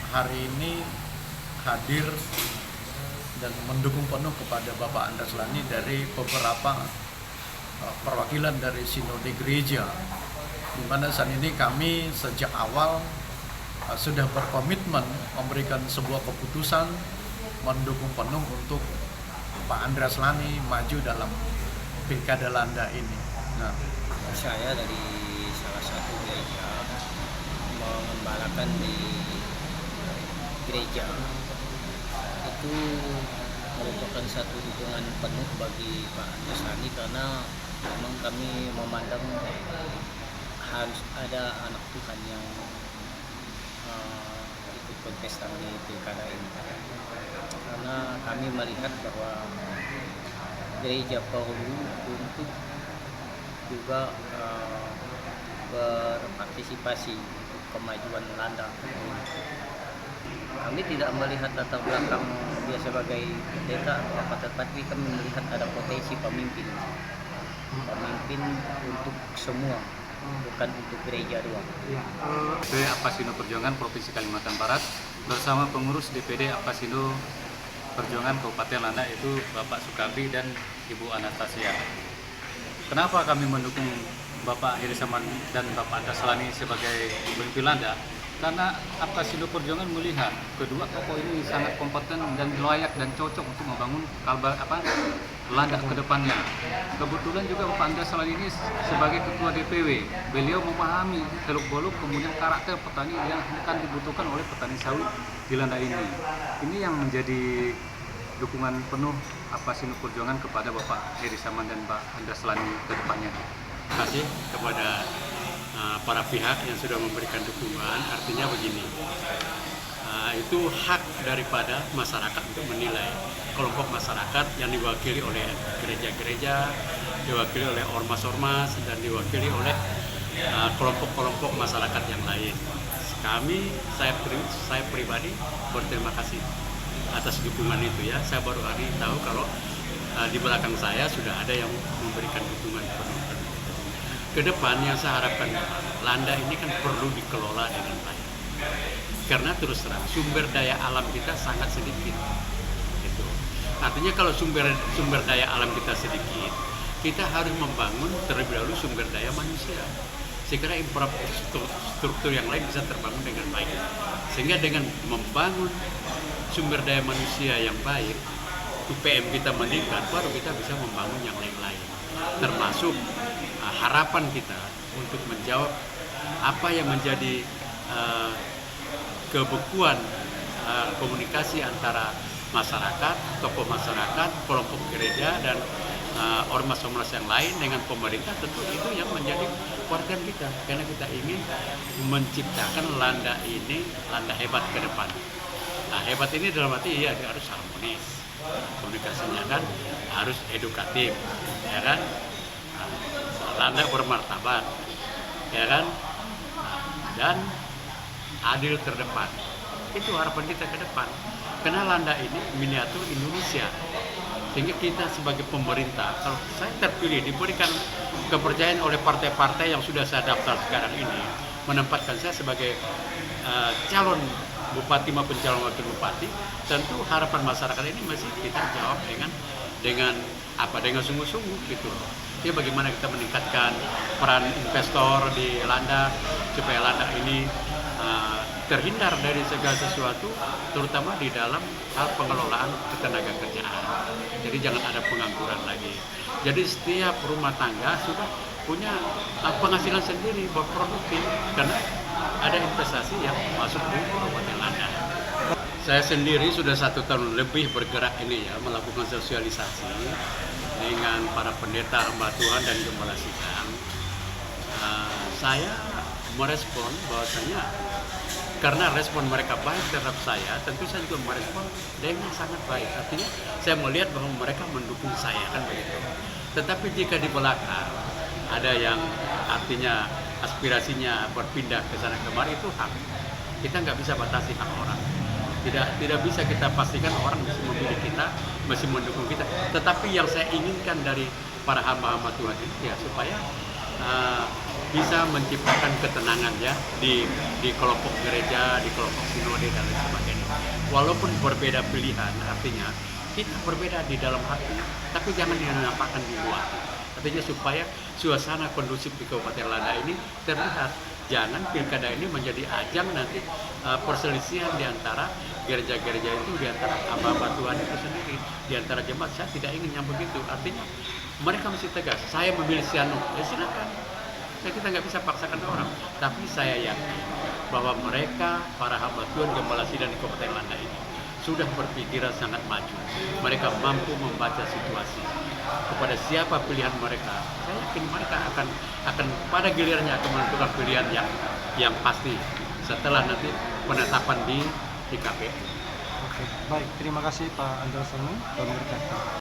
hari ini hadir dan mendukung penuh kepada Bapak Andreas Lani dari beberapa perwakilan dari Sinode Gereja, di mana saat ini kami sejak awal sudah berkomitmen memberikan sebuah keputusan mendukung penuh untuk Pak Andreas Lani maju dalam Pilkada Landa ini. Nah, saya dari salah satu gereja mengembalakan di gereja itu merupakan satu dukungan penuh bagi Pak Andreas Lani, karena memang kami memandang harus ada anak Tuhan yang ikut kontestan di pilkada ini, karena kami melihat bahwa gereja perlu untuk juga berpartisipasi untuk kemajuan Landa. Kami tidak melihat latar belakang dia sebagai pendeta atau apa, tetapi kami melihat ada potensi pemimpin untuk semua, bukan untuk gereja doang. DPD Apasindo Perjuangan Provinsi Kalimantan Barat bersama pengurus DPD Apasindo Perjuangan Kabupaten Landa, yaitu Bapak Sukardi dan Ibu Anastasia. Kenapa kami mendukung Bapak Heri Saman dan Bapak Andreas Lani sebagai pemimpin Landa? Karena Apasindo Perjuangan melihat kedua tokoh ini sangat kompeten dan layak dan cocok untuk membangun Landa ke depannya. Kebetulan juga Bapak Andreas Lani ini sebagai Ketua DPW, beliau memahami seluk-beluk kemudian karakter petani yang akan dibutuhkan oleh petani sawit di Landa ini. Ini yang menjadi dukungan penuh Apasindo Perjuangan kepada Bapak Heri Saman dan Pak Andreas Lani ke depannya. Terima kasih kepada para pihak yang sudah memberikan dukungan. Artinya begini, itu hak daripada masyarakat untuk menilai kelompok masyarakat yang diwakili oleh gereja-gereja, diwakili oleh ormas-ormas, dan diwakili oleh kelompok-kelompok masyarakat yang lain. Saya pribadi berterima kasih atas dukungan itu ya. Saya baru hari tahu kalau di belakang saya sudah ada yang memberikan dukungan penuh. Ke depan yang saya harapkan, Landa ini kan perlu dikelola dengan baik. Karena terus terang sumber daya alam kita sangat sedikit. Gitu. Artinya kalau sumber daya alam kita sedikit, kita harus membangun terlebih dahulu sumber daya manusia. Sehingga infrastruktur yang lain bisa terbangun dengan baik. Sehingga dengan membangun sumber daya manusia yang baik, UPM kita meningkat, baru kita bisa membangun yang lain-lain. Termasuk harapan kita untuk menjawab apa yang menjadi kebekuan komunikasi antara masyarakat, tokoh masyarakat, kelompok gereja, dan ormas-ormas yang lain dengan pemerintah. Tentu itu yang menjadi kewajiban kita, karena kita ingin menciptakan Landa ini, Landa hebat ke depan. Nah, hebat ini dalam arti ya dia harus harmonis, komunikasinya kan harus edukatif, ya kan, Landa bermartabat, ya kan, dan adil terdepan. Itu harapan kita ke depan. Karena Landa ini miniatur Indonesia. Sehingga kita sebagai pemerintah, kalau saya terpilih, diberikan kepercayaan oleh partai-partai yang sudah saya daftar sekarang ini, menempatkan saya sebagai calon bupati maupun calon wakil bupati, tentu harapan masyarakat ini masih kita jawab dengan sungguh-sungguh gitu. Ya, bagaimana kita meningkatkan peran investor di Landa supaya Landa ini terhindar dari segala sesuatu, terutama di dalam hal pengelolaan ketenaga kerjaan. Jadi jangan ada pengangguran lagi. Jadi setiap rumah tangga sudah punya penghasilan sendiri, berproduktif, karena ada investasi yang masuk di Kabupaten Landa. Saya sendiri sudah 1 tahun lebih bergerak ini ya, melakukan sosialisasi dengan para pendeta, hamba Tuhan, dan gembala sidang. Saya merespon bahwasanya karena respon mereka baik terhadap saya, tentu saya juga merespon dengan sangat baik. Artinya saya melihat bahwa mereka mendukung saya, kan begitu. Tetapi jika di belakang ada yang artinya aspirasinya berpindah ke sana kemari, itu hak. Kita nggak bisa batasi hak orang. Tidak bisa kita pastikan orang mesti memilih kita, mesti mendukung kita. Tetapi yang saya inginkan dari para hamba-hamba Tuhan ini ya supaya bisa menciptakan ketenangan ya di kelompok gereja, di kelompok sinode dan lain sebagainya. Walaupun berbeda pilihan, artinya kita berbeda di dalam hati, tapi jangan dinampakkan di luar. Artinya supaya suasana kondusif di Kabupaten Lada ini terlihat. Jangan pilkada ini menjadi ajang nanti perselisihan di antara gereja-gereja itu, di antara hamba-hamba Tuhan itu sendiri, di antara jemaat. Saya tidak ingin yang begitu. Artinya mereka mesti tegas. Saya memilih si anu, ya silakan. Kita nggak bisa paksakan orang. Tapi saya yakin bahwa mereka, para hamba Tuhan Gembala Sidang di Kabupaten Lada ini, sudah berpikiran sangat maju. Mereka mampu membaca situasi. Kepada siapa pilihan mereka, saya yakin mereka akan pada gilirannya akan menentukan pilihan yang pasti setelah nanti penetapan di KPU. Oke, baik. Terima kasih Pak Andreas Lani. Tuhan berkati.